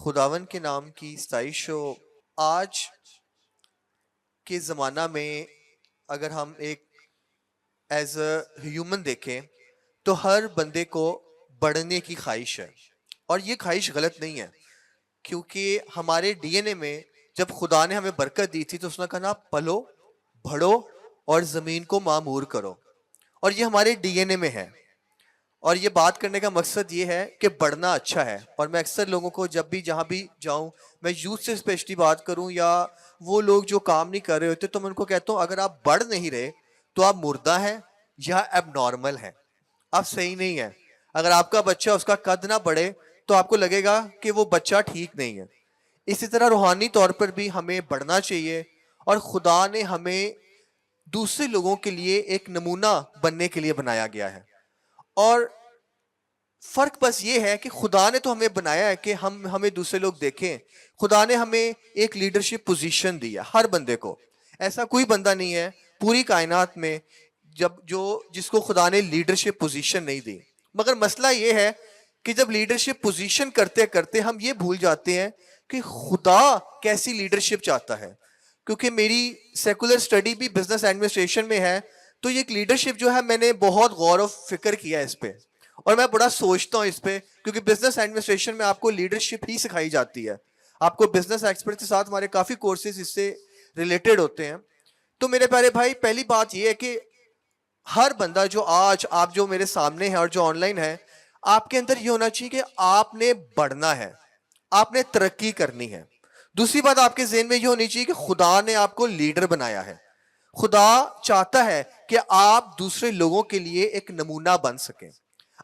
خداون کے نام کی ستائش ہو۔ آج کے زمانہ میں اگر ہم ایک ایز اے ہیومن دیکھیں تو ہر بندے کو بڑھنے کی خواہش ہے، اور یہ خواہش غلط نہیں ہے، کیونکہ ہمارے ڈی این اے میں جب خدا نے ہمیں برکت دی تھی تو اس نے کہا نا پلو بڑھو اور زمین کو معمور کرو، اور یہ ہمارے ڈی این اے میں ہے۔ اور یہ بات کرنے کا مقصد یہ ہے کہ بڑھنا اچھا ہے، اور میں اکثر لوگوں کو جب بھی جہاں بھی جاؤں، میں یوتھ سے اسپیشلی بات کروں یا وہ لوگ جو کام نہیں کر رہے ہوتے، تو میں ان کو کہتا ہوں اگر آپ بڑھ نہیں رہے تو آپ مردہ ہیں یا اب نارمل ہیں، آپ صحیح نہیں ہیں۔ اگر آپ کا بچہ اس کا قد نہ بڑھے تو آپ کو لگے گا کہ وہ بچہ ٹھیک نہیں ہے۔ اسی طرح روحانی طور پر بھی ہمیں بڑھنا چاہیے، اور خدا نے ہمیں دوسرے لوگوں کے لیے ایک نمونہ بننے کے لیے بنایا گیا ہے۔ اور فرق بس یہ ہے کہ خدا نے تو ہمیں بنایا ہے کہ ہمیں دوسرے لوگ دیکھیں۔ خدا نے ہمیں ایک لیڈرشپ پوزیشن دی ہے ہر بندے کو، ایسا کوئی بندہ نہیں ہے پوری کائنات میں جس کو خدا نے لیڈرشپ پوزیشن نہیں دی۔ مگر مسئلہ یہ ہے کہ جب لیڈرشپ پوزیشن کرتے کرتے ہم یہ بھول جاتے ہیں کہ خدا کیسی لیڈرشپ چاہتا ہے۔ کیونکہ میری سیکولر سٹڈی بھی بزنس ایڈمنسٹریشن میں ہے، تو یہ ایک لیڈرشپ جو ہے میں نے بہت غور و فکر کیا ہے اس پہ، اور میں بڑا سوچتا ہوں اس پہ، کیونکہ بزنس ایڈمنسٹریشن میں آپ کو لیڈرشپ ہی سکھائی جاتی ہے۔ آپ کو بزنس ایکسپرٹ کے ساتھ ہمارے کافی کورسز اس سے ریلیٹڈ ہوتے ہیں۔ تو میرے پیارے بھائی، پہلی بات یہ ہے کہ ہر بندہ جو آج آپ جو میرے سامنے ہے اور جو آن لائن ہے، آپ کے اندر یہ ہونا چاہیے کہ آپ نے بڑھنا ہے، آپ نے ترقی کرنی ہے۔ دوسری بات آپ کے ذہن میں یہ ہونی چاہیے کہ خدا نے آپ کو لیڈر بنایا ہے۔ خدا چاہتا ہے کہ آپ دوسرے لوگوں کے لیے ایک نمونہ بن سکیں۔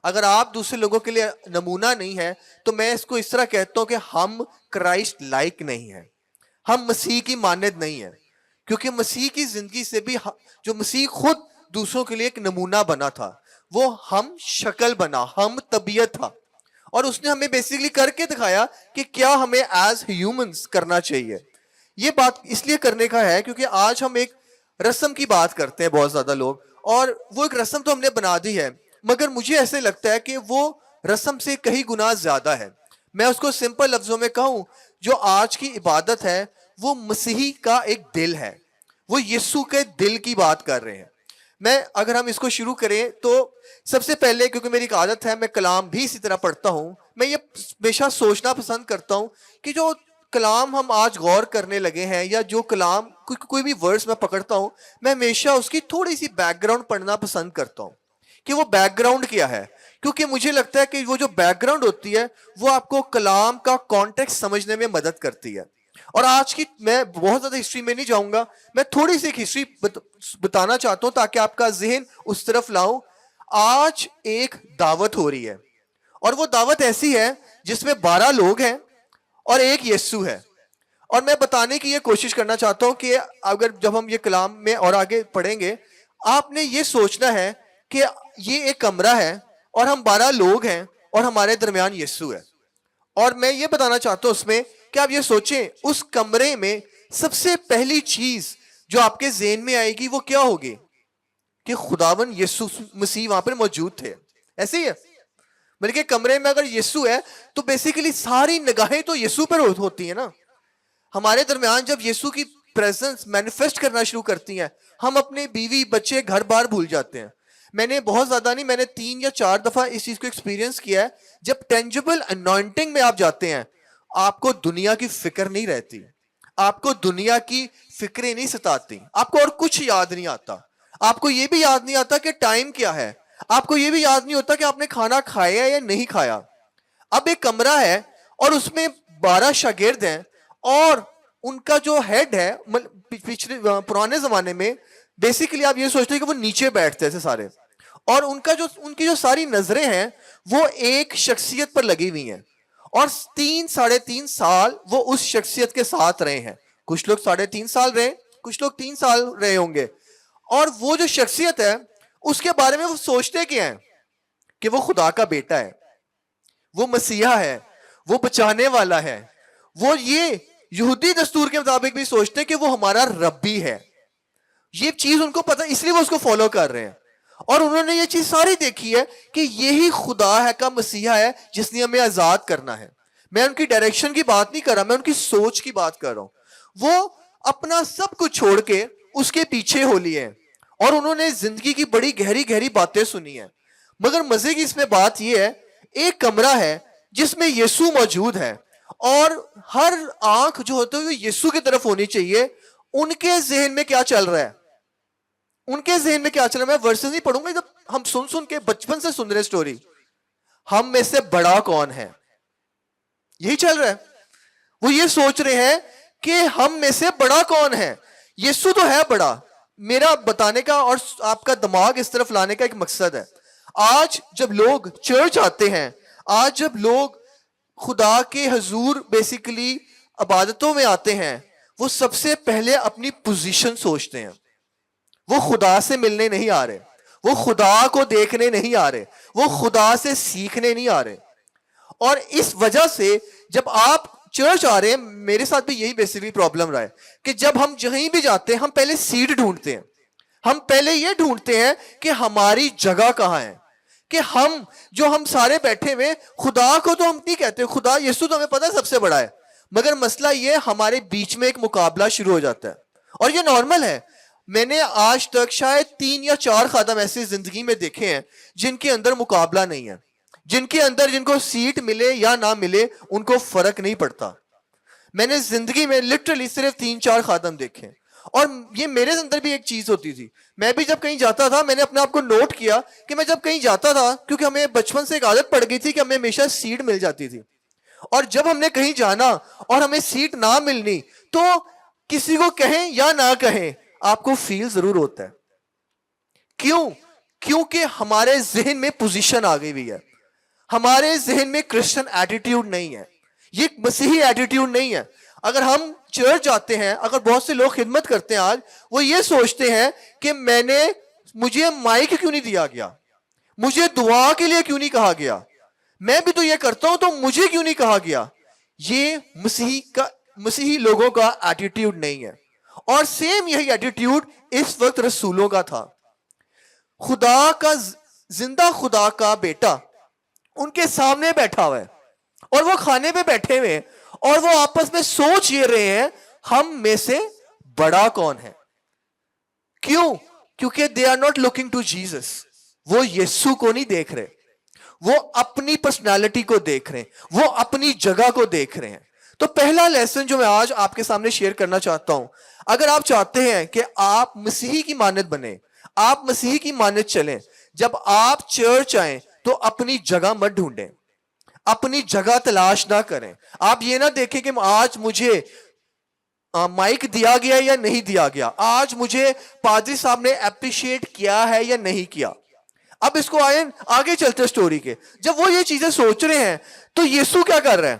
اگر آپ دوسرے لوگوں کے لیے نمونہ نہیں ہے تو میں اس کو اس طرح کہتا ہوں کہ ہم کرائسٹ لائک نہیں ہیں، ہم مسیح کی مانند نہیں ہیں، کیونکہ مسیح کی زندگی سے بھی جو مسیح خود دوسروں کے لیے ایک نمونہ بنا تھا، وہ ہم شکل بنا، ہم طبیعت تھا، اور اس نے ہمیں بیسیکلی کر کے دکھایا کہ کیا ہمیں ایز ہیومنز کرنا چاہیے۔ یہ بات اس لیے کرنے کا ہے کیونکہ آج ہم ایک رسم کی بات کرتے ہیں بہت زیادہ لوگ، اور وہ ایک رسم تو ہم نے بنا دی ہے، مگر مجھے ایسے لگتا ہے کہ وہ رسم سے کئی گنا زیادہ ہے۔ میں اس کو سمپل لفظوں میں کہوں، جو آج کی عبادت ہے وہ مسیحی کا ایک دل ہے، وہ یسوع کے دل کی بات کر رہے ہیں۔ اگر ہم اس کو شروع کریں تو سب سے پہلے، کیونکہ میری ایک عادت ہے میں کلام بھی اسی طرح پڑھتا ہوں، میں یہ ہمیشہ سوچنا پسند کرتا ہوں کہ جو کلام ہم آج غور کرنے لگے ہیں، یا جو کلام کوئی بھی ورڈز میں پکڑتا ہوں، میں ہمیشہ اس کی تھوڑی سی بیک گراؤنڈ پڑھنا پسند کرتا ہوں کہ وہ بیک گراؤنڈ کیا ہے، کیونکہ مجھے لگتا ہے کہ وہ جو بیک گراؤنڈ ہوتی ہے وہ آپ کو کلام کا کانٹیکسٹ سمجھنے میں مدد کرتی ہے۔ اور آج کی میں بہت زیادہ ہسٹری میں نہیں جاؤں گا، میں تھوڑی سی ایک ہسٹری بتانا چاہتا ہوں تاکہ آپ کا ذہن اس طرف لاؤں۔ آج ایک دعوت ہو رہی ہے، اور وہ دعوت ایسی ہے جس میں 12 لوگ ہیں اور ایک یسوع ہے، اور میں بتانے کی یہ کوشش کرنا چاہتا ہوں کہ اگر جب ہم یہ کلام میں اور آگے پڑھیں گے، آپ نے یہ سوچنا ہے کہ یہ ایک کمرہ ہے اور ہم 12 لوگ ہیں اور ہمارے درمیان یسوع ہے۔ اور میں یہ بتانا چاہتا ہوں اس میں کہ آپ یہ سوچیں، اس کمرے میں سب سے پہلی چیز جو آپ کے ذہن میں آئے گی وہ کیا ہوگی؟ کہ خداون یسوع مسیح وہاں پر موجود تھے۔ ایسے ہی ہے، بلکہ کمرے میں اگر یسوع ہے تو بیسیکلی ساری نگاہیں تو یسوع پر ہوتی ہیں نا۔ ہمارے درمیان جب یسوع کی پریزنس مینیفیسٹ کرنا شروع کرتی ہیں، ہم اپنے بیوی بچے گھر بار بھول جاتے ہیں۔ میں نے بہت زیادہ نہیں، میں نے 3 یا 4 دفعہ اس چیز کو ایکسپیرینس کیا ہے۔ جب ٹینجبل انوائنٹنگ میں آپ جاتے ہیں، آپ کو دنیا کی فکر نہیں رہتی، آپ کو دنیا کی فکریں نہیں ستاتی، آپ کو اور کچھ یاد نہیں آتا۔ آپ کو یہ بھی یاد نہیں آتا کہ ٹائم کیا ہے، آپ کو یہ بھی یاد نہیں ہوتا کہ آپ نے کھانا کھایا یا نہیں کھایا۔ اب ایک کمرہ ہے اور اس میں 12 شاگرد ہیں، اور ان کا جو ہیڈ ہے پچھلے پرانے زمانے میں بیسیکلی آپ یہ سوچتے ہیں کہ وہ نیچے بیٹھتے تھے سارے، اور ان کی جو ساری نظریں ہیں وہ ایک شخصیت پر لگی ہوئی ہیں، اور 3-3.5 سال وہ اس شخصیت کے ساتھ رہے ہیں۔ کچھ لوگ 3.5 سال رہے، کچھ لوگ 3 سال رہے ہوں گے، اور وہ جو شخصیت ہے اس کے بارے میں وہ سوچتے کیا ہیں؟ کہ وہ خدا کا بیٹا ہے، وہ مسیحا ہے، وہ بچانے والا ہے۔ وہ یہ یہودی دستور کے مطابق بھی سوچتے کہ وہ ہمارا ربی ہے۔ یہ چیز ان کو پتہ، اس لیے وہ اس کو فالو کر رہے ہیں، اور انہوں نے یہ چیز ساری دیکھی ہے کہ یہی خدا ہے کا مسیحا ہے جس نے ہمیں آزاد کرنا ہے۔ میں ان کی ڈائریکشن کی بات نہیں کر رہا, میں ان کی سوچ کی بات کر رہا ہوں. وہ اپنا سب کچھ چھوڑ کے اس کے پیچھے ہو لیے ہیں اور انہوں نے زندگی کی بڑی گہری گہری باتیں سنی ہیں. مگر مزے کی اس میں بات یہ ہے, ایک کمرہ ہے جس میں یسوع موجود ہے اور ہر آنکھ جو ہوتی ہے وہ یسوع کی طرف ہونی چاہیے. ان کے ذہن میں کیا چل رہا ہے, ان کے ذہن میں کیا چل رہا ہے, میں ورسز نہیں پڑھوں گا, جب ہم سن کے بچپن سے سن رہے سٹوری, ہم میں سے بڑا کون ہے, یہی چل رہا ہے. وہ یہ سوچ رہے ہیں کہ ہم میں سے بڑا کون ہے. یسوع تو ہے بڑا. میرا بتانے کا اور آپ کا دماغ اس طرف لانے کا ایک مقصد ہے. آج جب لوگ چرچ آتے ہیں, آج جب لوگ خدا کے حضور بیسیکلی عبادتوں میں آتے ہیں, وہ سب سے پہلے اپنی پوزیشن سوچتے ہیں. وہ خدا سے ملنے نہیں آ رہے, وہ خدا کو دیکھنے نہیں آ رہے, وہ خدا سے سیکھنے نہیں آ رہے. اور اس وجہ سے جب آپ چرچ آ رہے ہیں, میرے ساتھ بھی یہی بیسیکلی پرابلم رہا ہے کہ جب ہم کہیں بھی جاتے ہیں ہم پہلے سیٹ ڈھونڈتے ہیں. ہم پہلے یہ ڈھونڈتے ہیں کہ ہماری جگہ کہاں ہے, کہ ہم سارے بیٹھے ہوئے, خدا کو تو ہم نہیں کہتے, خدا یسوع تو ہمیں پتہ ہے سب سے بڑا ہے, مگر مسئلہ یہ ہمارے بیچ میں ایک مقابلہ شروع ہو جاتا ہے. اور یہ نارمل ہے. میں نے آج تک شاید 3 یا 4 خادم ایسے زندگی میں دیکھے ہیں جن کے اندر مقابلہ نہیں ہے, جن کے اندر جن کو سیٹ ملے یا نہ ملے ان کو فرق نہیں پڑتا. میں نے زندگی میں لٹرلی صرف 3-4 خادم دیکھے. اور یہ میرے اندر بھی ایک چیز ہوتی تھی, میں بھی جب کہیں جاتا تھا میں نے اپنے آپ کو نوٹ کیا کہ میں جب کہیں جاتا تھا, کیونکہ ہمیں بچپن سے ایک عادت پڑ گئی تھی کہ ہمیں ہمیشہ سیٹ مل جاتی تھی, اور جب ہم نے کہیں جانا اور ہمیں سیٹ نہ ملنی تو کسی کو کہیں یا نہ کہیں آپ کو فیل ضرور ہوتا ہے. کیوں؟ کیونکہ ہمارے ذہن میں پوزیشن آ گئی ہوئی ہے, ہمارے ذہن میں کرسچن ایٹیٹیوڈ نہیں ہے, یہ مسیحی ایٹیٹیوڈ نہیں ہے. اگر ہم چرچ جاتے ہیں, اگر بہت سے لوگ خدمت کرتے ہیں آج, وہ یہ سوچتے ہیں کہ مجھے مائک کیوں نہیں دیا گیا, مجھے دعا کے لیے کیوں نہیں کہا گیا, میں بھی تو یہ کرتا ہوں تو مجھے کیوں نہیں کہا گیا. یہ مسیحی لوگوں کا ایٹیٹیوڈ نہیں ہے. اور سیم یہی ایٹیٹیوڈ اس وقت رسولوں کا تھا. خدا کا زندہ خدا کا بیٹا ان کے سامنے بیٹھا ہوا ہے اور وہ کھانے پہ بیٹھے ہوئے ہیں, اور وہ آپس میں سوچ یہ رہے ہیں ہم میں سے بڑا کون ہے. کیوں؟ کیونکہ they are not looking to Jesus. وہ یسوع کو نہیں دیکھ رہے, وہ اپنی پرسنالٹی کو دیکھ رہے ہیں, وہ اپنی جگہ کو دیکھ رہے ہیں. تو پہلا لیسن جو میں آج آپ کے سامنے شیئر کرنا چاہتا ہوں, اگر آپ چاہتے ہیں کہ آپ مسیحی کی مانند بنیں, آپ مسیحی کی مانند چلیں, جب آپ چرچ آئیں تو اپنی جگہ مت ڈھونڈیں, اپنی جگہ تلاش نہ کریں. آپ یہ نہ دیکھیں کہ آج مجھے مائک دیا گیا یا نہیں دیا گیا, آج مجھے پادری صاحب نے اپریشیٹ کیا ہے یا نہیں کیا. اب اس کو آگے چلتے سٹوری کے, جب وہ یہ چیزیں سوچ رہے ہیں تو یسوع کیا کر رہے ہیں.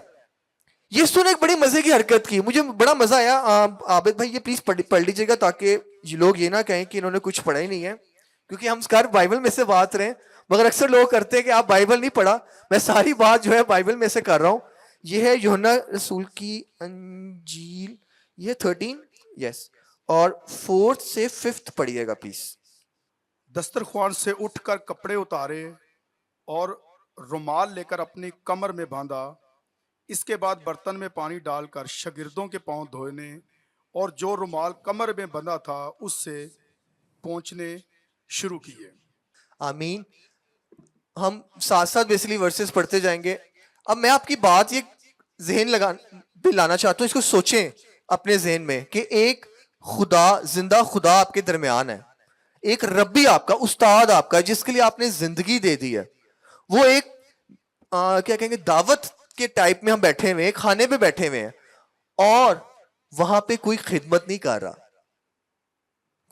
یسوع نے ایک بڑی مزے کی حرکت کی, مجھے بڑا مزہ آیا. عابد بھائی یہ پلیز پڑھ لیجیے گا تاکہ لوگ یہ نہ کہیں کہ انہوں نے کچھ پڑھا ہی نہیں ہے, کیونکہ ہم سکار بائبل میں سے بات رہے ہیں, مگر اکثر لوگ کرتے ہیں کہ آپ بائبل نہیں پڑھا. میں ساری بات جو ہے بائبل میں سے کر رہا ہوں. یہ ہے یوحنا رسول کی انجیل, یہ 13 یس, اور 4 سے 5 پڑھیے گا پلیز. دسترخوان سے اٹھ کر کپڑے اتارے اور رومال لے کر اپنی کمر میں باندھا. اس کے بعد برتن میں پانی ڈال کر شاگردوں کے پاؤں دھونے اور جو رومال کمر میں بندھا تھا اس سے پونچھنے شروع کیے. آمین. ہم ساتھ ساتھ بیسیکلی ورسز پڑھتے جائیں گے. اب میں آپ کی بات یہ ذہن پہ لانا چاہتا ہوں, اس کو سوچیں اپنے ذہن میں کہ ایک خدا, زندہ خدا آپ کے درمیان ہے, ایک ربی آپ کا, استاد آپ کا, جس کے لیے آپ نے زندگی دے دی ہے. وہ ایک کیا کہیں گے دعوت کے ٹائپ میں ہم بیٹھے ہوئے ہیں, کھانے پہ بیٹھے ہوئے ہیں, اور وہاں پہ کوئی خدمت نہیں کر رہا,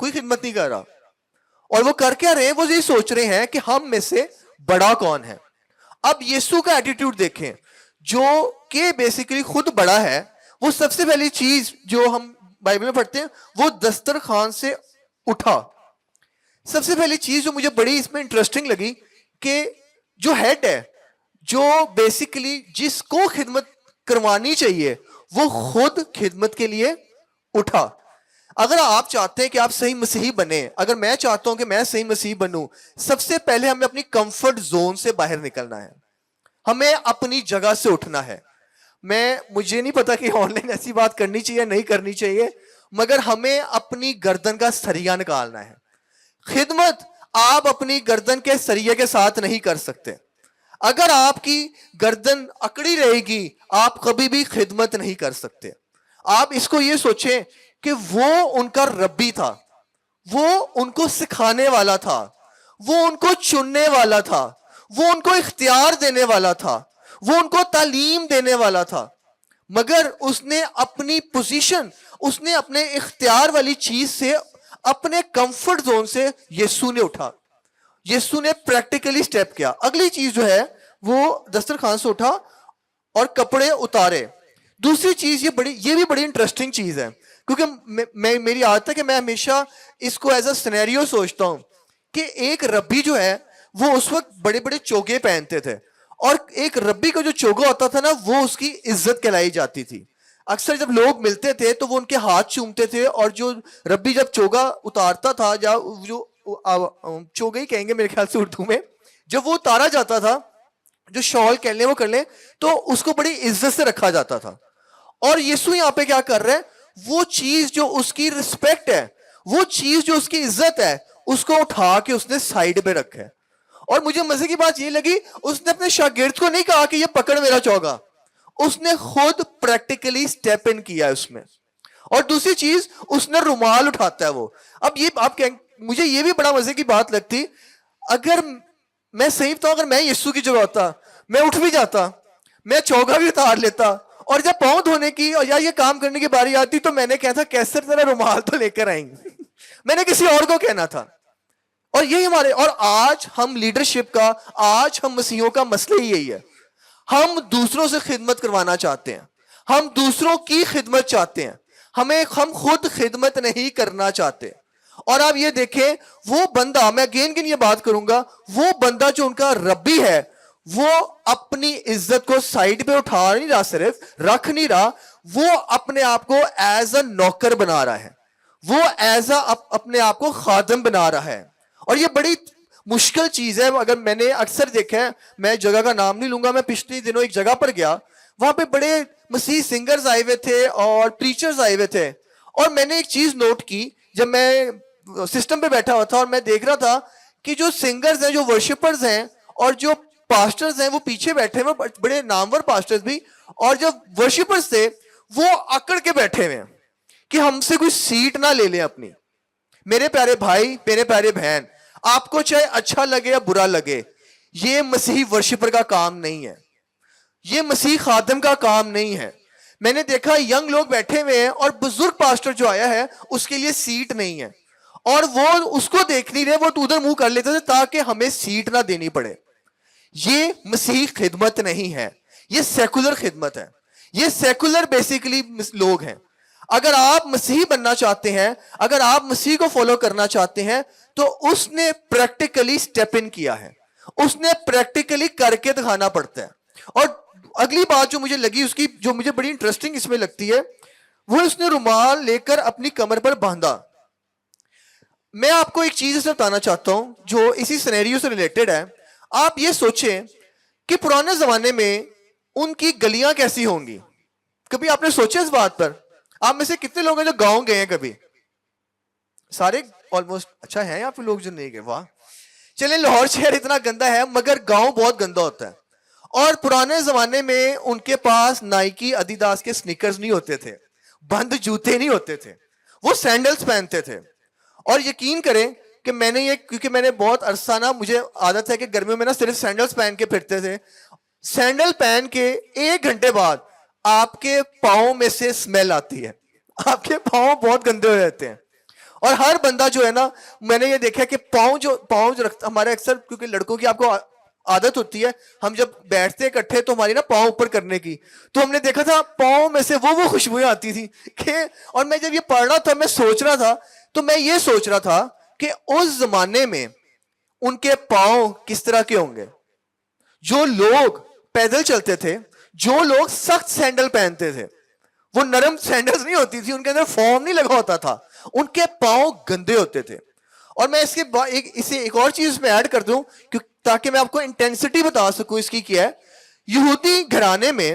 کوئی خدمت نہیں کر رہا. اور وہ کر کیا رہے ہیں, وہ یہ سوچ رہے ہیں کہ ہم میں سے بڑا کون ہے. اب یسوع کا ایٹیٹیوڈ دیکھیں, جو کہ بیسیکلی خود بڑا ہے. وہ سب سے پہلی چیز جو ہم بائبل میں پڑھتے ہیں, وہ دسترخوان سے اٹھا. سب سے پہلی چیز جو مجھے بڑی اس میں انٹرسٹنگ لگی کہ جو ہیڈ ہے, جو بیسیکلی جس کو خدمت کروانی چاہیے, وہ خود خدمت کے لیے اٹھا. اگر آپ چاہتے ہیں کہ آپ صحیح مسیحی بنیں, اگر میں چاہتا ہوں کہ میں صحیح مسیحی بنوں, سب سے پہلے ہمیں اپنی کمفرٹ زون سے باہر نکلنا ہے, ہمیں اپنی جگہ سے اٹھنا ہے. مجھے نہیں پتا کہ آن لائن ایسی بات کرنی چاہیے نہیں کرنی چاہیے، مگر ہمیں اپنی گردن کا سریا نکالنا ہے. خدمت آپ اپنی گردن کے سریے کے ساتھ نہیں کر سکتے. اگر آپ کی گردن اکڑی رہے گی آپ کبھی بھی خدمت نہیں کر سکتے. آپ اس کو یہ سوچیں کہ وہ ان کا ربی تھا، وہ ان کو سکھانے والا تھا، وہ ان کو چننے والا تھا، وہ ان کو اختیار دینے والا تھا، وہ ان کو تعلیم دینے والا تھا، مگر اس نے اپنی پوزیشن، اس نے اپنے اختیار والی چیز سے، اپنے کمفرٹ زون سے یسوع نے اٹھا، یسوع نے پریکٹیکلی سٹیپ کیا. اگلی چیز جو ہے وہ دسترخوان سے اٹھا اور کپڑے اتارے. دوسری چیز یہ بھی بڑی انٹرسٹنگ چیز ہے، کیونکہ میری عادت ہے کہ میں ہمیشہ اس کو ایز اے سینیریو سوچتا ہوں کہ ایک ربی جو ہے وہ اس وقت بڑے بڑے چوگے پہنتے تھے، اور ایک ربی کا جو چوگا ہوتا تھا نا وہ اس کی عزت کہلائی جاتی تھی. اکثر جب لوگ ملتے تھے تو وہ ان کے ہاتھ چومتے تھے، اور جو ربی جب چوگا اتارتا تھا، یا جو چوگا ہی کہیں گے میرے خیال سے اردو میں، جب وہ اتارا جاتا تھا، جو شال کہہ لیں وہ کر لیں، تو اس کو بڑی عزت سے رکھا جاتا تھا. اور یسوع یہاں پہ کیا کر رہے ہیں، وہ چیز جو اس کی رسپیکٹ ہے، وہ چیز جو اس کی عزت ہے، اس کو اٹھا کے اس نے سائیڈ پہ رکھا ہے. اور مجھے مزے کی بات یہ لگی، اس نے اپنے شاگرد کو نہیں کہا کہ یہ پکڑ میرا چوگا، اس نے خود پریکٹیکلی سٹیپ ان کیا اس میں. اور دوسری چیز اس نے رومال اٹھاتا ہے وہ. اب یہ آپ مجھے یہ بھی بڑا مزے کی بات لگتی، اگر میں صحیح بتاؤں، اگر میں یسوع کی جگہ ہوتا میں اٹھ بھی جاتا، میں چوگا بھی اتار لیتا، اور جب پاؤں دھونے کی یا یہ کام کرنے کی باری آتی تو میں نے کہا تھا کیسر ذرا رومال تو لے کر آئیں گے. میں نے کسی اور کو کہنا تھا. اور یہی اور آج ہم لیڈرشپ کا، آج ہم مسیحوں کا مسئلہ ہی یہی ہے. ہم دوسروں سے خدمت کروانا چاہتے ہیں، ہم دوسروں کی خدمت چاہتے ہیں، ہم خود خدمت نہیں کرنا چاہتے. اور آپ یہ دیکھیں، وہ بندہ، میں اگین یہ بات کروں گا، وہ بندہ جو ان کا ربی ہے، وہ اپنی عزت کو سائیڈ پہ اٹھا نہیں رہا، صرف رکھ نہیں رہا، وہ اپنے آپ کو ایز اے نوکر بنا رہا ہے، وہ ایز اے اپنے آپ کو خادم بنا رہا ہے. اور یہ بڑی مشکل چیز ہے. اگر میں نے اکثر دیکھا ہے، میں جگہ کا نام نہیں لوں گا، میں پچھلے دنوں ایک جگہ پر گیا، وہاں پہ بڑے مسیح سنگرز آئے ہوئے تھے اور پریچرز آئے ہوئے تھے. اور میں نے ایک چیز نوٹ کی، جب میں سسٹم پہ بیٹھا ہوا تھا اور میں دیکھ رہا تھا کہ جو سنگرز ہیں، جو ورشپرز ہیں، اور جو پاسٹرز ہیں وہ پیچھے بیٹھے ہوئے، بڑے نامور پاسٹرز بھی، اور جو ورشپرز تھے وہ اکڑ کے بیٹھے ہوئے ہیں کہ ہم سے کوئی سیٹ نہ لے لیں اپنی. میرے پیارے بھائی، میرے پیارے بہن، آپ کو چاہے اچھا لگے یا برا لگے، یہ مسیحی ورشپر کا کام نہیں ہے، یہ مسیح خادم کا کام نہیں ہے. میں نے دیکھا ینگ لوگ بیٹھے ہوئے ہیں اور بزرگ پاسٹر جو آیا ہے اس کے لیے سیٹ نہیں ہے، اور وہ اس کو دیکھ نہیں رہے، وہ تو ادھر منہ کر لیتے تھے تاکہ ہمیں سیٹ نہ دینی پڑے. یہ مسیح خدمت نہیں ہے، یہ سیکولر خدمت ہے، یہ سیکولر بیسیکلی لوگ ہیں. اگر آپ مسیحی بننا چاہتے ہیں، اگر آپ مسیح کو فالو کرنا چاہتے ہیں، تو اس نے پریکٹیکلی سٹیپ ان کیا ہے، اس نے پریکٹیکلی کر کے دکھانا پڑتا ہے. اور اگلی بات جو مجھے لگی، اس کی جو مجھے بڑی انٹرسٹنگ اس میں لگتی ہے، وہ اس نے رومال لے کر اپنی کمر پر باندھا. میں آپ کو ایک چیز اسے بتانا چاہتا ہوں جو اسی سینیریو سے ریلیٹڈ ہے. آپ یہ سوچیں کہ پرانے زمانے میں ان کی گلیاں کیسی ہوں گی. کبھی آپ نے سوچا اس بات پر؟ آپ میں سے کتنے لوگ ہیں جو گاؤں گئے ہیں کبھی؟ سارے آلموسٹ. اچھا ہے آپ لوگ جو نہیں گئے، واہ. چلیں، لاہور شہر اتنا گندا ہے مگر گاؤں بہت گندا ہوتا ہے. اور پرانے زمانے میں ان کے پاس نائکی ادیداس کے سنیکرز نہیں ہوتے تھے، بند جوتے نہیں ہوتے تھے، وہ سینڈلز پہنتے تھے. اور یقین کریں کہ میں نے یہ، کیونکہ میں نے بہت عرصہ نا، مجھے عادت ہے کہ گرمیوں میں نا صرف سینڈلز پہن کے پھرتے تھے. سینڈل پہن کے 1 گھنٹے بعد آپ کے پاؤں میں سے اسمیل آتی ہے، آپ کے پاؤں بہت گندے ہو جاتے ہیں. اور ہر بندہ جو ہے نا، میں نے یہ دیکھا کہ پاؤں جو رکھتا، ہمارے اکثر کیونکہ لڑکوں کی آپ کو عادت ہوتی ہے، ہم جب بیٹھتے اکٹھے تو ہماری نا پاؤں اوپر کرنے کی، تو ہم نے دیکھا تھا پاؤں میں سے وہ خوشبوئیں آتی تھی کہ، اور میں جب یہ پڑھ رہا تھا، میں سوچ رہا تھا، تو میں یہ سوچ رہا تھا کہ اس زمانے میں ان کے پاؤں کس طرح کے ہوں گے. جو لوگ پیدل چلتے تھے، جو لوگ سخت سینڈل پہنتے تھے، وہ نرم سینڈلز نہیں ہوتی تھی، ان کے اندر فوم نہیں لگا ہوتا تھا، ان کے پاؤں گندے ہوتے تھے. اور میں اس کے اسے ایک اور چیز میں ایڈ کر دوں تاکہ میں آپ کو انٹینسٹی بتا سکوں اس کی کیا ہے. یہودی گھرانے میں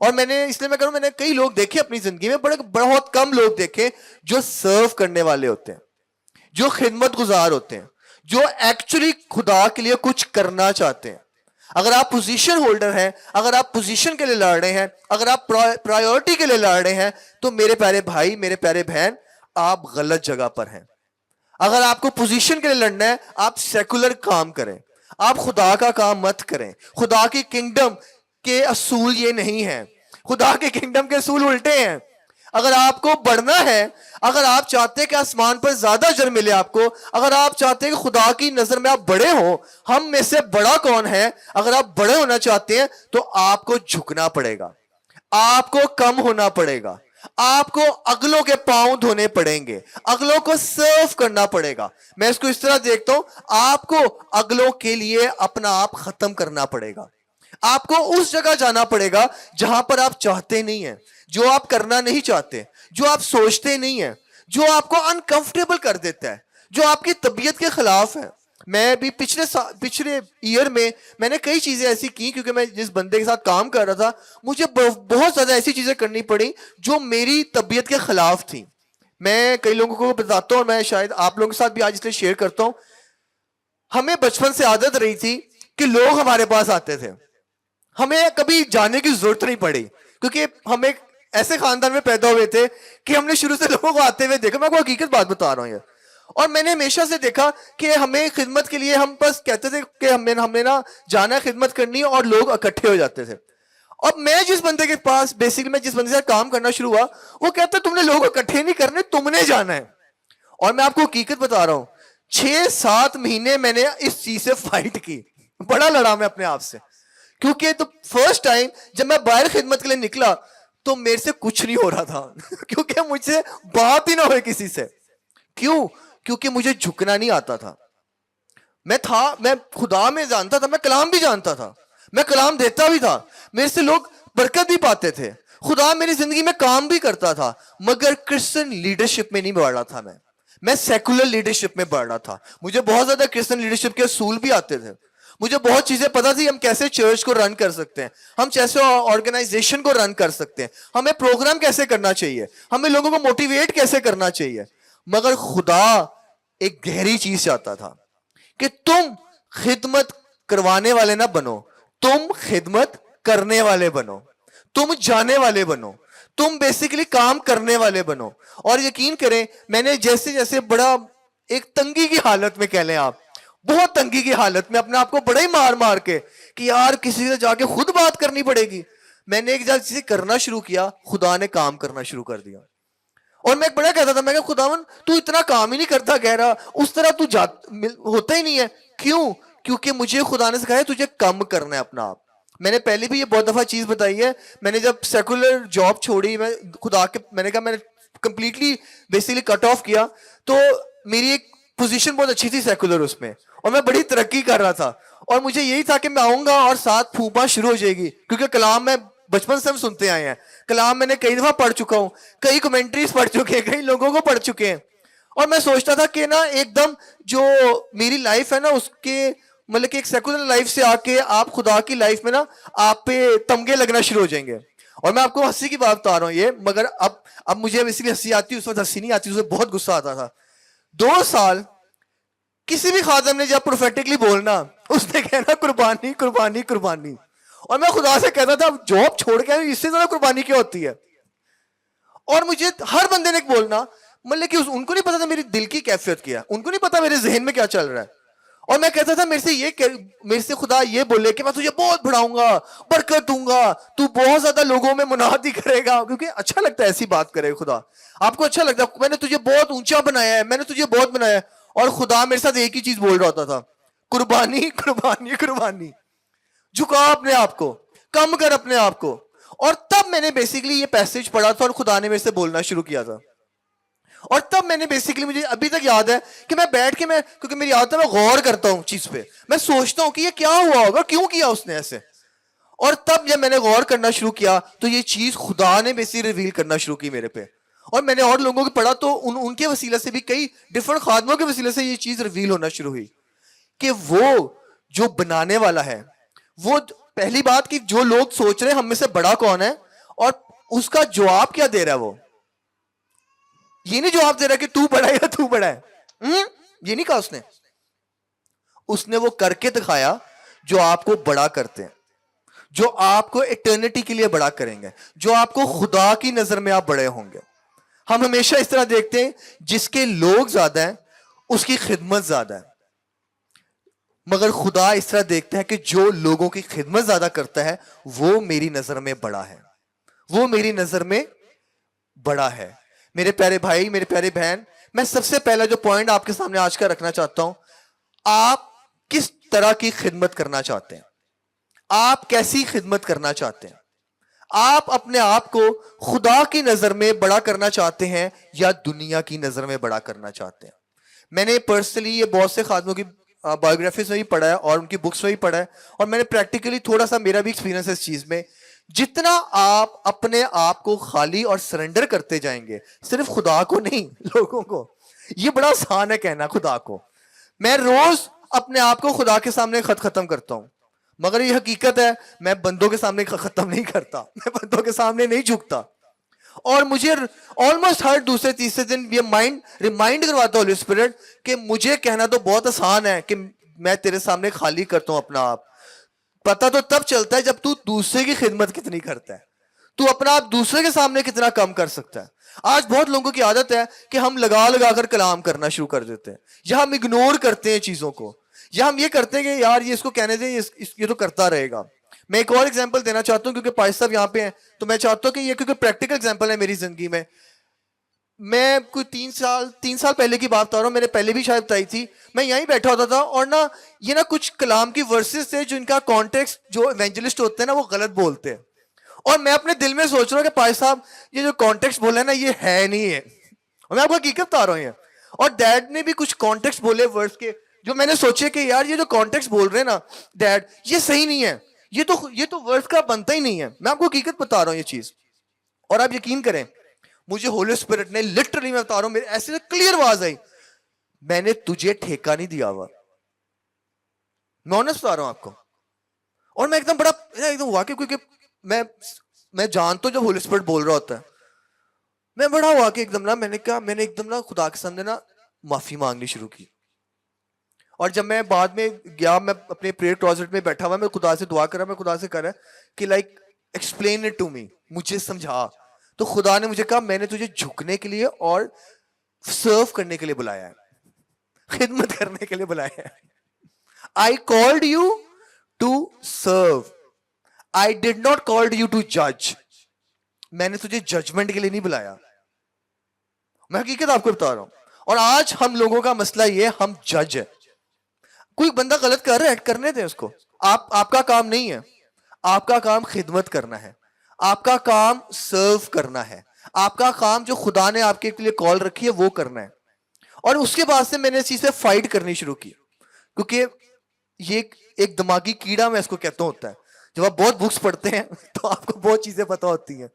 اور میں نے اس لیے میں نے کئی لوگ دیکھے اپنی زندگی میں, بہت کم لوگ دیکھے جو سرو کرنے والے ہوتے ہیں, جو خدمت گزار ہوتے ہیں, جو ایکچولی خدا کے لیے کچھ کرنا چاہتے ہیں. اگر آپ پوزیشن ہولڈر ہیں, اگر آپ پوزیشن کے لیے لڑ رہے ہیں, اگر آپ پرائیورٹی کے لیے لڑ رہے ہیں, تو میرے پیارے بھائی, میرے پیارے بہن, آپ غلط جگہ پر ہیں. اگر آپ کو پوزیشن کے لیے لڑنا ہے, آپ سیکولر کام کریں, آپ خدا کا کام مت کریں. خدا کی کنگڈم کے اصول یہ نہیں ہیں, خدا کے کنگڈم کے اصول الٹے ہیں. اگر آپ کو بڑھنا ہے, اگر آپ چاہتے ہیں کہ آسمان پر زیادہ اجر ملے آپ کو, اگر آپ چاہتے ہیں کہ خدا کی نظر میں آپ بڑے ہوں, ہم میں سے بڑا کون ہے, اگر آپ بڑے ہونا چاہتے ہیں تو آپ کو جھکنا پڑے گا, آپ کو کم ہونا پڑے گا, آپ کو اگلوں کے پاؤں دھونے پڑیں گے, اگلوں کو سرو کرنا پڑے گا. میں اس کو اس طرح دیکھتا ہوں, آپ کو اگلوں کے لیے اپنا آپ ختم کرنا پڑے گا. آپ کو اس جگہ جانا پڑے گا جہاں پر آپ چاہتے نہیں ہیں, جو آپ کرنا نہیں چاہتے, جو آپ سوچتے نہیں ہیں, جو آپ کو انکمفرٹیبل کر دیتا ہے, جو آپ کی طبیعت کے خلاف ہے. میں بھی پچھلے ایئر میں نے کئی چیزیں ایسی کی, کیونکہ میں جس بندے کے ساتھ کام کر رہا تھا مجھے بہت زیادہ ایسی چیزیں کرنی پڑی جو میری طبیعت کے خلاف تھیں. میں کئی لوگوں کو بتاتا ہوں, اور میں شاید آپ لوگوں کے ساتھ بھی آج اس لیے شیئر کرتا ہوں. ہمیں بچپن سے عادت رہی تھی کہ لوگ ہمارے پاس آتے تھے, ہمیں کبھی جانے کی ضرورت نہیں پڑی, کیونکہ ہم ایک ایسے خاندان میں پیدا ہوئے تھے کہ ہم نے شروع سے لوگوں کو آتے ہوئے دیکھا. میں آپ کو حقیقت بات بتا رہا ہوں یہ. اور میں نے ہمیشہ سے دیکھا کہ ہمیں خدمت کے لیے, ہم بس کہتے تھے کہ ہم نے نا جانا ہے, خدمت کرنی ہے, اور لوگ اکٹھے ہو جاتے تھے. اور میں جس بندے کے پاس بیسکلی میں جس بندے سے کام کرنا شروع ہوا, وہ کہتا تم نے لوگ اکٹھے نہیں کرنے, تم نے جانا ہے. اور میں آپ کو حقیقت بتا رہا ہوں, 6-7 مہینے میں نے اس چیز سے فائٹ کی, بڑا لڑا میں اپنے آپ سے. کیونکہ تو فرسٹ ٹائم جب میں باہر خدمت کے لیے نکلا تو میرے سے کچھ نہیں ہو رہا تھا کیونکہ مجھ سے بات ہی نہ ہوئے کسی سے. کیوں؟ کیونکہ مجھے جھکنا نہیں آتا تھا. میں خدا میں جانتا تھا, میں کلام بھی جانتا تھا, میں کلام دیتا بھی تھا, میرے سے لوگ برکت بھی پاتے تھے, خدا میری زندگی میں کام بھی کرتا تھا, مگر کرسچن لیڈرشپ میں نہیں بڑھ رہا تھا. میں سیکولر لیڈرشپ میں بڑھ رہا تھا. مجھے بہت زیادہ کرسچن لیڈرشپ کے اصول بھی آتے تھے, مجھے بہت چیزیں پتا تھی, ہم کیسے چرچ کو رن کر سکتے ہیں, ہم کیسے آرگنائزیشن کو رن کر سکتے ہیں, ہمیں پروگرام کیسے کرنا چاہیے, ہمیں لوگوں کو موٹیویٹ کیسے کرنا چاہیے. مگر خدا ایک گہری چیز چاہتا تھا کہ تم خدمت کروانے والے نہ بنو, تم خدمت کرنے والے بنو, تم جانے والے بنو, تم بیسیکلی کام کرنے والے بنو. اور یقین کریں, میں نے جیسے جیسے بڑا ایک تنگی کی حالت میں, کہہ لیں آپ بہت تنگی کی حالت میں, اپنے آپ کو بڑے مار مار کے کہ یار کسی سے جا کے خود بات کرنی پڑے گی, میں نے ایک جگہ چیزیں کرنا شروع کیا, خدا نے کام کرنا شروع کر دیا. اور میں ایک بڑا کہتا تھا, میں کہ خداوند تو اتنا کام ہی نہیں کرتا, کہہ رہا اس طرح تو ہوتا ہی نہیں ہے. کیوں؟ کیونکہ مجھے خدا نے سکھایا تجھے کم کرنا ہے اپنا آپ. میں نے پہلے بھی یہ بہت دفعہ چیز بتائی ہے, میں نے جب سیکولر جاب چھوڑی, میں نے کہا میں نے کمپلیٹلی بیسیکلی کٹ آف کیا, تو میری ایک پوزیشن بہت اچھی تھی سیکولر اس میں, اور میں بڑی ترقی کر رہا تھا, اور مجھے یہی تھا کہ میں آؤں گا اور ساتھ پھوپا شروع ہو جائے گی, کیونکہ کلام میں بچپن سے ہم سنتے آئے ہیں, کلام میں نے کئی دفعہ پڑھ چکا ہوں, کئی کمنٹریز پڑھ چکے ہیں, کئی لوگوں کو پڑھ چکے ہیں. اور میں سوچتا تھا کہ نا ایک دم جو میری لائف ہے نا, اس کے مطلب کہ ایک سیکولر لائف سے آ کے آپ خدا کی لائف میں نا آپ پہ تمغے لگنا شروع ہو جائیں گے. اور میں آپ کو ہنسی کی بات بتا رہا ہوں یہ, مگر اب مجھے اس لیے ہنسی آتی ہے, اس وقت ہنسی نہیں آتی, اسے بہت غصہ آتا تھا. 2 سال کسی بھی خادم نے جب پروفیٹکلی بولنا, اس نے کہنا قربانی قربانی قربانی, اور میں خدا سے کہتا تھا اب جاب چھوڑ کے اس سے زیادہ قربانی کیا ہوتی ہے. اور مجھے ہر بندے نے بولنا, مطلب کہ ان کو نہیں پتا تھا میری دل کی کیفیت کیا, ان کو نہیں پتا میرے ذہن میں کیا چل رہا ہے. اور میں کہتا تھا میرے سے خدا یہ بولے کہ میں تجھے بہت بڑھاؤں گا, برکت دوں گا, تو بہت زیادہ لوگوں میں منادی کرے گا, کیونکہ اچھا لگتا ہے ایسی بات کرے خدا, آپ کو اچھا لگتا ہے, میں نے تجھے بہت اونچا بنایا ہے, میں نے تجھے بہت بنایا ہے. اور خدا میرے ساتھ ایک ہی چیز بول رہا ہوتا تھا, قربانی قربانی قربانی, جھکا اپنے آپ کو, کم کر اپنے آپ کو. اور تب میں نے بیسیکلی یہ پیسج پڑھا تھا, اور خدا نے میرے سے بولنا شروع کیا تھا. اور تب میں نے بیسیکلی, مجھے ابھی تک یاد ہے کہ میں بیٹھ کے, کیونکہ میری عادت ہے میں غور کرتا ہوں چیز پہ, میں سوچتا ہوں کہ یہ کیا ہوا ہوگا, کیوں کیا اس نے ایسے. اور تب جب میں نے غور کرنا شروع کیا تو یہ چیز خدا نے بیسیکلی ریویل کرنا شروع کی میرے پہ. اور میں نے اور لوگوں کو پڑھا تو ان کے وسیلے سے بھی, کئی ڈفرنٹ خادموں کے وسیلے سے یہ چیز ریویل ہونا شروع ہوئی کہ وہ جو بنانے والا ہے, وہ پہلی بات کہ جو لوگ سوچ رہے ہیں ہم میں سے بڑا کون ہے, اور اس کا جواب کیا دے رہا ہے؟ وہ یہ نہیں جواب دے رہا کہ تو بڑا ہے یا تو بڑا ہے، یہ نہیں کہا اس نے وہ کر کے دکھایا جو آپ کو بڑا کرتے ہیں، جو آپ کو ایٹرنٹی کے لیے بڑا کریں گے، جو آپ کو خدا کی نظر میں آپ بڑے ہوں گے۔ ہم ہمیشہ اس طرح دیکھتے ہیں جس کے لوگ زیادہ ہیں اس کی خدمت زیادہ ہے، مگر خدا اس طرح دیکھتا ہے کہ جو لوگوں کی خدمت زیادہ کرتا ہے وہ میری نظر میں بڑا ہے، وہ میری نظر میں بڑا ہے۔ میرے پیارے بھائی، میرے پیارے بہن، میں سب سے پہلا جو پوائنٹ آپ کے سامنے آج کا رکھنا چاہتا ہوں، آپ کس طرح کی خدمت کرنا چاہتے ہیں؟ آپ کیسی خدمت کرنا چاہتے ہیں؟ آپ اپنے آپ کو خدا کی نظر میں بڑا کرنا چاہتے ہیں یا دنیا کی نظر میں بڑا کرنا چاہتے ہیں؟ میں نے پرسنلی یہ بہت سے خادموں کی بایوگرافیز میں بھی پڑھا ہے اور ان کی بکس میں بھی پڑھا ہے، اور میں نے پریکٹیکلی تھوڑا سا میرا بھی ایکسپیرینس ہے اس چیز میں۔ جتنا آپ اپنے آپ کو خالی اور سرنڈر کرتے جائیں گے، صرف خدا کو نہیں، لوگوں کو، یہ بڑا آسان ہے کہنا خدا کو، میں روز اپنے آپ کو خدا کے سامنے خط ختم کرتا ہوں، مگر یہ حقیقت ہے میں بندوں کے سامنے ختم نہیں کرتا، میں بندوں کے سامنے نہیں جھکتا، اور مجھے آلموسٹ ہر دوسرے تیسرے دن یہ ریمائنڈ کرواتا ہولی اسپرٹ کہ مجھے کہنا تو بہت آسان ہے کہ میں تیرے سامنے خالی کرتا ہوں اپنا آپ، پتہ تو تب چلتا ہے جب تو دوسرے کی خدمت کتنی کرتا ہے، تو اپنا آپ دوسرے کے سامنے کتنا کم کر سکتا ہے۔ آج بہت لوگوں کی عادت ہے کہ ہم لگا لگا کر کلام کرنا شروع کر دیتے ہیں، یا ہم اگنور کرتے ہیں چیزوں کو، یا ہم یہ کرتے ہیں کہ یار یہ اس کو کہنے دیں، یہ تو کرتا رہے گا۔ میں ایک اور ایگزامپل دینا چاہتا ہوں کیونکہ پائس صاحب یہاں پہ ہیں، تو میں چاہتا ہوں کہ یہ کیونکہ پریکٹیکل ایگزامپل ہے میری زندگی میں۔ میں کوئی 3 سال پہلے کی بات بتا رہا ہوں، میں نے پہلے بھی شاید بتائی تھی، میں یہیں بیٹھا ہوتا تھا اور یہ کچھ کلام کی ورسز تھے جو ان کا کانٹیکسٹ جو ایونجلسٹ ہوتے ہیں نا وہ غلط بولتے ہیں، اور میں اپنے دل میں سوچ رہا ہوں کہ پائس صاحب یہ جو کانٹیکسٹ بولے نا یہ ہے نہیں ہے، اور میں آپ کو حقیقت بتا رہا ہوں یہ، اور ڈیڈ نے بھی کچھ کانٹیکسٹ بولے ورس کے جو میں نے سوچے کہ یار یہ جو کانٹیکسٹ بول رہے ہیں نا ڈیڈ یہ صحیح نہیں ہے، یہ تو ورس کا بنتا ہی نہیں ہے، میں آپ کو حقیقت بتا رہا ہوں یہ چیز، اور آپ یقین کریں مجھے ہولی اسپرٹ نے لٹرلی میں بتا رہا ہوں میرے ایسے کلیئر آواز آئی، میں نے تجھے ٹھیکہ نہیں دیا ہوا، میں آنیسٹ بتا رہا ہوں آپ کو، اور میں ایک دم واقعی کیونکہ میں جانتا ہوں جب ہولی اسپرٹ بول رہا ہوتا ہے، میں بڑا ہوا کہ میں نے ایک دم خدا کے سامنے معافی مانگنی شروع کی، اور جب میں بعد میں گیا میں اپنے پریئر کلوزٹ میں بیٹھا ہوا میں خدا سے دعا کر رہا، میں خدا سے کر رہا کہ like explain it to me, مجھے سمجھا، تو خدا نے مجھے کہا میں نے تجھے جھکنے کے لیے اور سرو کرنے کے لیے بلایا ہے، خدمت کرنے کے لیے بلایا ہے۔ I called you to serve. I did not called you to judge. میں نے تجھے ججمنٹ کے لیے نہیں بلایا، میں حقیقت آپ کو بتا رہا ہوں۔ اور آج ہم لوگوں کا مسئلہ یہ ہم جج ہے، کوئی بندہ غلط کر رہا ہے کرنے دیں اس کو، آپ کا کام نہیں ہے، آپ کا کام خدمت کرنا ہے، آپ کا کام سرو کرنا ہے، آپ کا کام جو خدا نے آپ کے لیے کال رکھی ہے وہ کرنا ہے۔ اور اس کے بعد سے میں نے اس چیز سے فائٹ کرنی شروع کی، کیونکہ یہ ایک دماغی کیڑا میں اس کو کہتا ہوں ہوتا ہے، جب آپ بہت بکس پڑھتے ہیں تو آپ کو بہت چیزیں پتہ ہوتی ہیں،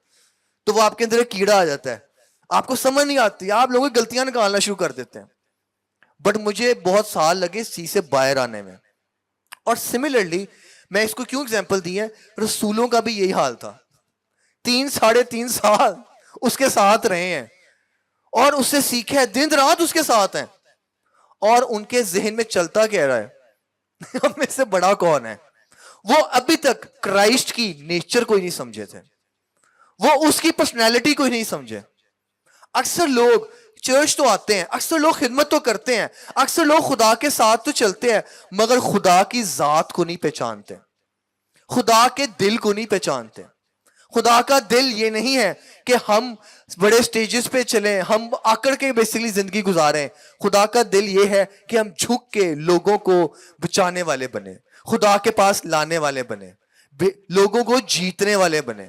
تو وہ آپ کے اندر ایک کیڑا آ جاتا ہے، آپ کو سمجھ نہیں آتی، آپ لوگوں کی غلطیاں نکالنا شروع کر دیتے ہیں۔ بٹ مجھے بہت سال لگے اس چیز سے باہر آنے میں، اور سملرلی میں اس کو کیوں ایگزامپل دی ہے، رسولوں کا بھی یہی حال تھا، 3-3.5 سال اس کے ساتھ رہے ہیں اور اس سے سیکھے ہیں، دن رات اس کے ساتھ ہیں، اور ان کے ذہن میں چلتا کہہ رہا ہے ہم میں سے بڑا کون ہے، وہ ابھی تک کرائسٹ کی نیچر کو ہی نہیں سمجھے تھے، وہ اس کی پرسنالٹی کو ہی نہیں سمجھے۔ اکثر لوگ چرچ تو آتے ہیں، اکثر لوگ خدمت تو کرتے ہیں، اکثر لوگ خدا کے ساتھ تو چلتے ہیں، مگر خدا کی ذات کو نہیں پہچانتے، خدا کے دل کو نہیں پہچانتے۔ خدا کا دل یہ نہیں ہے کہ ہم بڑے سٹیجز پہ چلیں، ہم آکڑ کے بیسیکلی زندگی گزاریں، خدا کا دل یہ ہے کہ ہم جھک کے لوگوں کو بچانے والے بنے، خدا کے پاس لانے والے بنے، لوگوں کو جیتنے والے بنے۔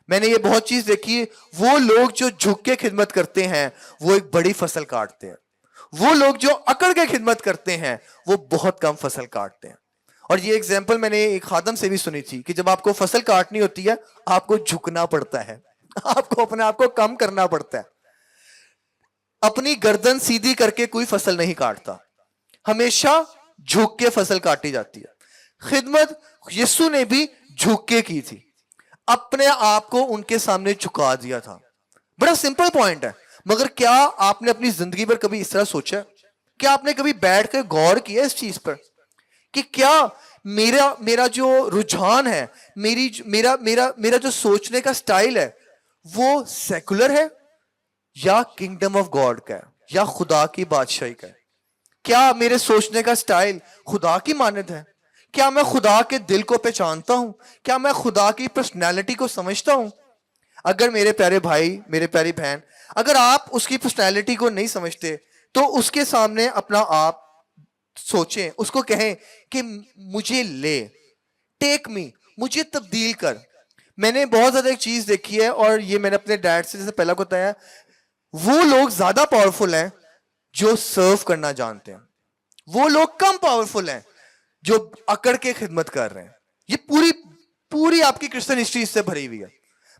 میں نے یہ بہت چیز دیکھی، وہ لوگ جو جھک کے خدمت کرتے ہیں وہ ایک بڑی فصل کاٹتے ہیں، وہ لوگ جو اکڑ کے خدمت کرتے ہیں وہ بہت کم فصل کاٹتے ہیں۔ اور یہ ایگزامپل میں نے ایک خادم سے بھی سنی تھی کہ جب آپ کو فصل کاٹنی ہوتی ہے آپ کو جھکنا پڑتا ہے، آپ کو اپنے آپ کو کم کرنا پڑتا ہے۔ اپنی گردن سیدھی کر کے کوئی فصل نہیں کاٹتا، ہمیشہ جھک کے فصل کاٹی جاتی ہے۔ خدمت یسوع نے بھی جھک کے کی تھی، اپنے آپ کو ان کے سامنے چکا دیا تھا. بڑا سمپل پوائنٹ ہے, مگر کیا آپ نے اپنی زندگی پر کبھی اس طرح سوچا؟ کیا آپ نے کبھی بیٹھ کر غور کیا اس چیز پر کہ کیا میرا جو رجحان ہے, میرا جو سوچنے کا سٹائل ہے, وہ سیکولر ہے یا کنگڈم آف گاڈ کا ہے, یا خدا کی بادشاہی کا ہے؟ کیا میرے سوچنے کا سٹائل خدا کی مانند ہے؟ کیا میں خدا کے دل کو پہچانتا ہوں؟ کیا میں خدا کی پرسنالٹی کو سمجھتا ہوں؟ اگر میرے پیارے بھائی, میرے پیاری بہن, اگر آپ اس کی پرسنالٹی کو نہیں سمجھتے تو اس کے سامنے اپنا آپ سوچیں, اس کو کہیں کہ مجھے لے, ٹیک می, مجھے تبدیل کر. میں نے بہت زیادہ ایک چیز دیکھی ہے, اور یہ میں نے اپنے ڈیڈ سے جیسے پہلا کو بتایا, وہ لوگ زیادہ پاورفل ہیں جو سرو کرنا جانتے ہیں, وہ لوگ کم پاورفل ہیں جو اکڑ کے خدمت کر رہے ہیں. یہ پوری آپ کی کرسچن ہسٹری اس سے بھری ہوئی ہے.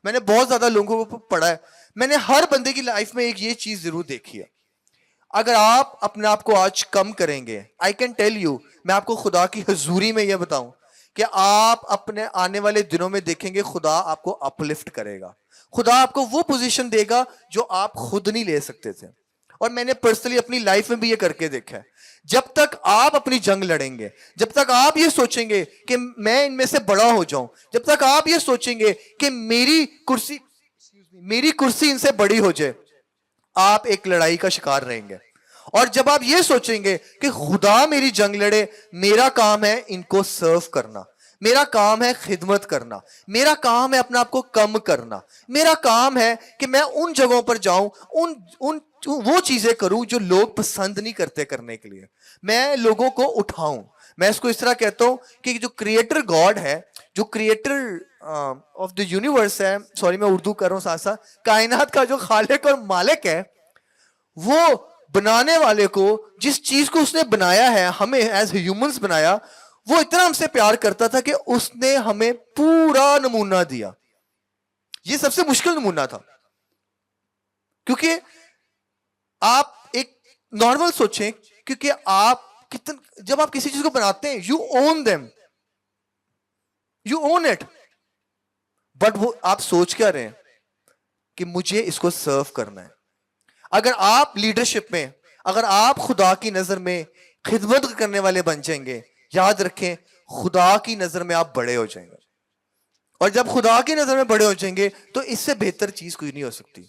میں نے بہت زیادہ لوگوں کو پڑھا ہے, میں نے ہر بندے کی لائف میں ایک یہ چیز ضرور دیکھی ہے. اگر آپ اپنے آپ کو آج کم کریں گے, آئی کین ٹیل یو, میں آپ کو خدا کی حضوری میں یہ بتاؤں کہ آپ اپنے آنے والے دنوں میں دیکھیں گے خدا آپ کو اپلفٹ کرے گا, خدا آپ کو وہ پوزیشن دے گا جو آپ خود نہیں لے سکتے تھے. اور میں نے پرسنلی اپنی لائف میں بھی یہ کر کے دیکھا ہے. جب تک آپ اپنی جنگ لڑیں گے, جب تک آپ یہ سوچیں گے کہ میں ان میں سے بڑا ہو جاؤں, جب تک آپ یہ سوچیں گے کہ میری کرسی ان سے بڑی ہو جائے, آپ ایک لڑائی کا شکار رہیں گے. اور جب آپ یہ سوچیں گے کہ خدا میری جنگ لڑے, میرا کام ہے ان کو سرو کرنا, میرا کام ہے خدمت کرنا, میرا کام ہے اپنا آپ کو کم کرنا, میرا کام ہے کہ میں ان جگہوں پر جاؤں, وہ چیزیں کروں جو لوگ پسند نہیں کرتے کرنے کے لیے, میں لوگوں کو اٹھاؤں. میں اس کو اس طرح کہتا ہوں کہ جو کریٹر گاڈ ہے, جو کریٹر آف دا یونیورس ہے, سوری میں اردو کر رہا ہوں ساتھ ساتھ, کائنات کا جو خالق اور مالک ہے, وہ بنانے والے کو جس چیز کو اس نے بنایا ہے, ہمیں ایز ہیومنز بنایا, وہ اتنا ہم سے پیار کرتا تھا کہ اس نے ہمیں پورا نمونہ دیا. یہ سب سے مشکل نمونہ تھا, کیونکہ آپ ایک نارمل سوچیں, کیونکہ جب آپ کسی چیز کو بناتے ہیں, you own them, you own it, but وہ آپ سوچ کیا رہے ہیں کہ مجھے اس کو سرو کرنا ہے. اگر آپ لیڈرشپ میں, اگر آپ خدا کی نظر میں خدمت کرنے والے بن جائیں گے, یاد رکھیں خدا کی نظر میں آپ بڑے ہو جائیں گے. اور جب خدا کی نظر میں بڑے ہو جائیں گے تو اس سے بہتر چیز کوئی نہیں ہو سکتی,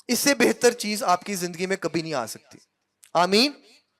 اس سے بہتر چیز آپ کی زندگی میں کبھی نہیں آ سکتی. آمین.